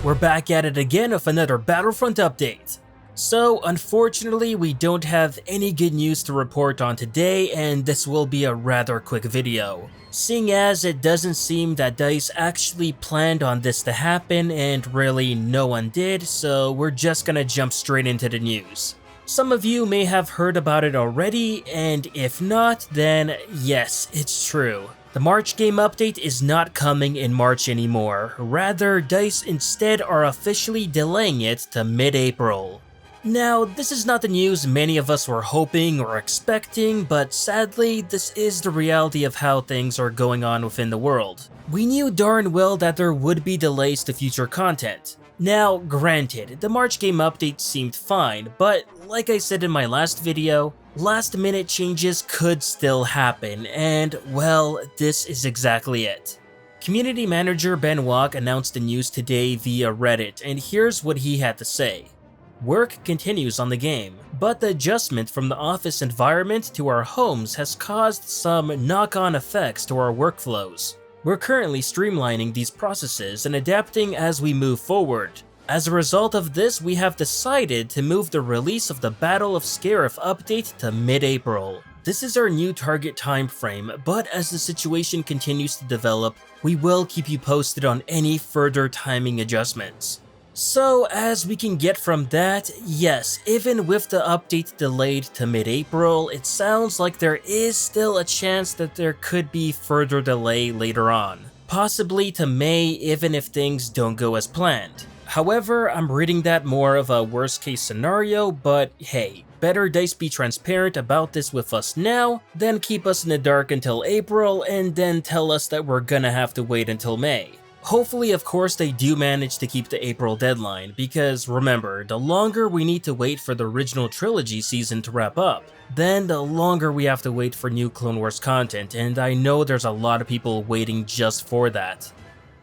We're back at it again with another Battlefront update. So unfortunately we don't have any good news to report on today, and this will be a rather quick video, seeing as it doesn't seem that DICE actually planned on this to happen and really no one did, so we're just gonna jump straight into the news. Some of you may have heard about it already, and if not, then yes, it's true. The March game update is not coming in March anymore, rather DICE instead are officially delaying it to mid-April. Now, this is not the news many of us were hoping or expecting, but sadly, this is the reality of how things are going on within the world. We knew darn well that there would be delays to future content. Now, granted, the March game update seemed fine, but like I said in my last video, last-minute changes could still happen, and well, this is exactly it. Community manager Ben Walk announced the news today via Reddit, and here's what he had to say. Work continues on the game, but the adjustment from the office environment to our homes has caused some knock-on effects to our workflows. We're currently streamlining these processes and adapting as we move forward. As a result of this, we have decided to move the release of the Battle of Scarif update to mid-April. This is our new target time frame, but as the situation continues to develop, we will keep you posted on any further timing adjustments. So as we can get from that, yes, even with the update delayed to mid-April, it sounds like there is still a chance that there could be further delay later on. Possibly to May even if things don't go as planned. However, I'm reading that more of a worst case scenario, but hey, better DICE be transparent about this with us now, than keep us in the dark until April and then tell us that we're gonna have to wait until May. Hopefully, of course, they do manage to keep the April deadline, because remember, the longer we need to wait for the original trilogy season to wrap up, then the longer we have to wait for new Clone Wars content, and I know there's a lot of people waiting just for that.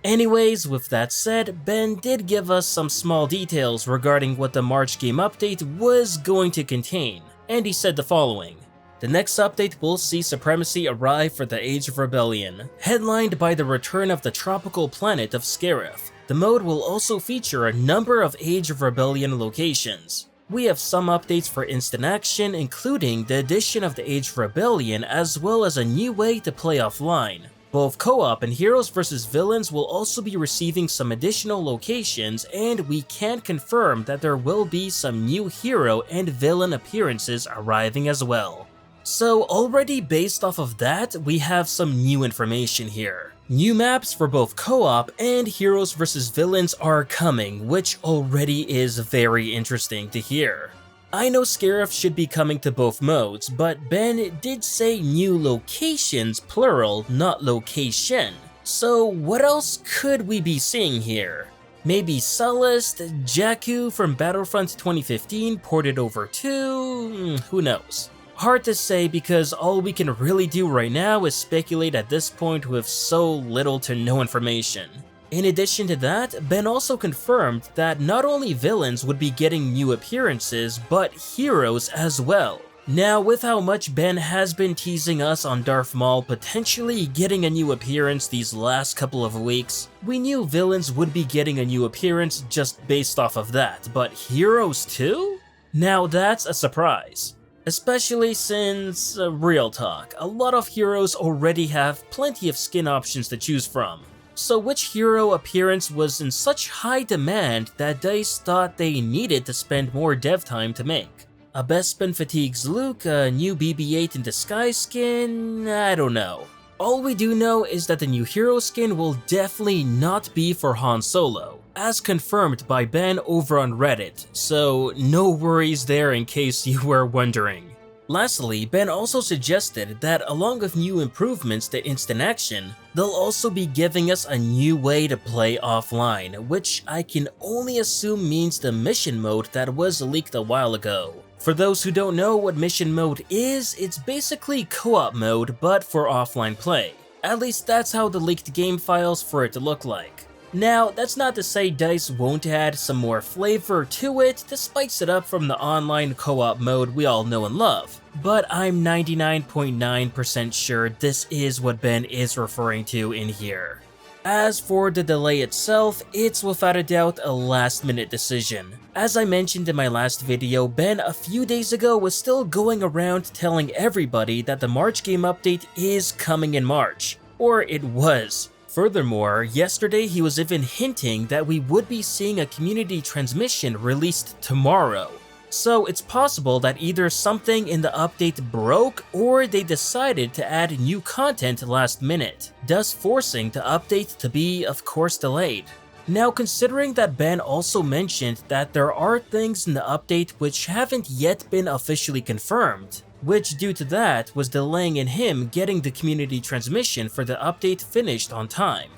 Anyways, with that said, Ben did give us some small details regarding what the March game update was going to contain, and he said the following. The next update will see Supremacy arrive for the Age of Rebellion, headlined by the return of the tropical planet of Scarif. The mode will also feature a number of Age of Rebellion locations. We have some updates for instant action, including the addition of the Age of Rebellion as well as a new way to play offline. Both co-op and Heroes vs Villains will also be receiving some additional locations, and we can confirm that there will be some new hero and villain appearances arriving as well. So already based off of that, we have some new information here. New maps for both co-op and Heroes vs Villains are coming, which already is very interesting to hear. I know Scarif should be coming to both modes, but Ben did say new locations plural, not location. So what else could we be seeing here? Maybe Sullust, Jakku from Battlefront 2015 ported over to... who knows? Hard to say because all we can really do right now is speculate at this point with so little to no information. In addition to that, Ben also confirmed that not only villains would be getting new appearances, but heroes as well. Now, with how much Ben has been teasing us on Darth Maul potentially getting a new appearance these last couple of weeks, we knew villains would be getting a new appearance just based off of that, but heroes too? Now that's a surprise. Especially since, real talk, a lot of heroes already have plenty of skin options to choose from. So which hero appearance was in such high demand that DICE thought they needed to spend more dev time to make? A Bespin Fatigues Luke, a new BB-8 in disguise skin? I don't know. All we do know is that the new hero skin will definitely not be for Han Solo, as confirmed by Ben over on Reddit, so no worries there in case you were wondering. Lastly, Ben also suggested that along with new improvements to instant action, they'll also be giving us a new way to play offline, which I can only assume means the mission mode that was leaked a while ago. For those who don't know what mission mode is, it's basically co-op mode but for offline play. At least that's how the leaked game files for it to look like. Now, that's not to say DICE won't add some more flavor to it to spice it up from the online co-op mode we all know and love, but I'm 99.9% sure this is what Ben is referring to in here. As for the delay itself, it's without a doubt a last-minute decision. As I mentioned in my last video, Ben a few days ago was still going around telling everybody that the March game update is coming in March. Or it was. Furthermore, yesterday he was even hinting that we would be seeing a community transmission released tomorrow. So it's possible that either something in the update broke or they decided to add new content last minute, thus forcing the update to be, of course, delayed. Now, considering that Ben also mentioned that there are things in the update which haven't yet been officially confirmed, which due to that was delaying in him getting the community transmission for the update finished on time.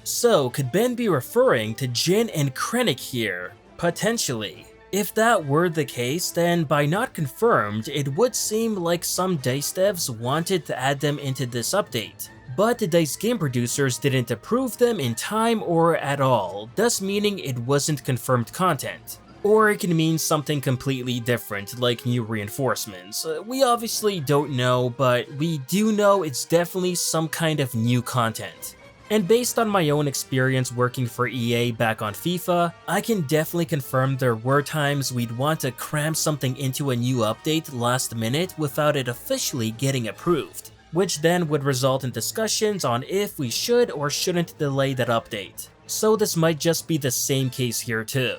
So could Ben be referring to Jin and Krennic here? Potentially. If that were the case, then by not confirmed, it would seem like some DICE devs wanted to add them into this update. But the DICE game producers didn't approve them in time or at all, thus meaning it wasn't confirmed content. Or it can mean something completely different, like new reinforcements. We obviously don't know, but we do know it's definitely some kind of new content. And based on my own experience working for EA back on FIFA, I can definitely confirm there were times we'd want to cram something into a new update last minute without it officially getting approved, which then would result in discussions on if we should or shouldn't delay that update. So this might just be the same case here too.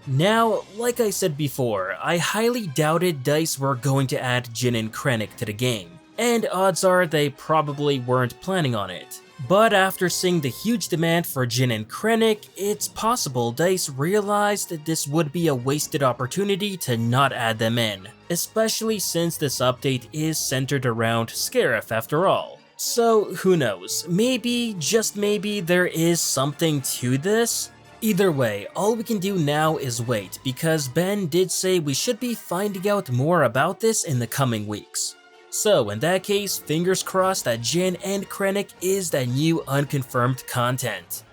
Now, like I said before, I highly doubted DICE were going to add Jin and Krennic to the game, and odds are they probably weren't planning on it. But after seeing the huge demand for Jin and Krennic, it's possible DICE realized that this would be a wasted opportunity to not add them in, especially since this update is centered around Scarif after all. So who knows, maybe, just maybe, there is something to this? Either way, all we can do now is wait, because Ben did say we should be finding out more about this in the coming weeks. So in that case, fingers crossed that Jin and Krennic is that new unconfirmed content.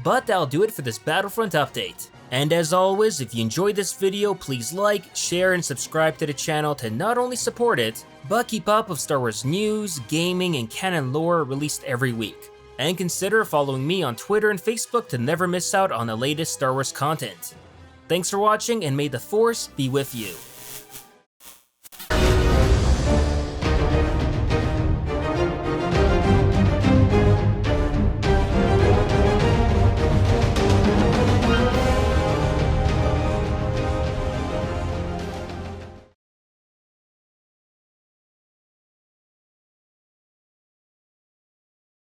But that'll do it for this Battlefront update. And as always, if you enjoyed this video, please like, share, and subscribe to the channel to not only support it, but keep up with Star Wars news, gaming, and canon lore released every week. And consider following me on Twitter and Facebook to never miss out on the latest Star Wars content. Thanks for watching, and may the Force be with you.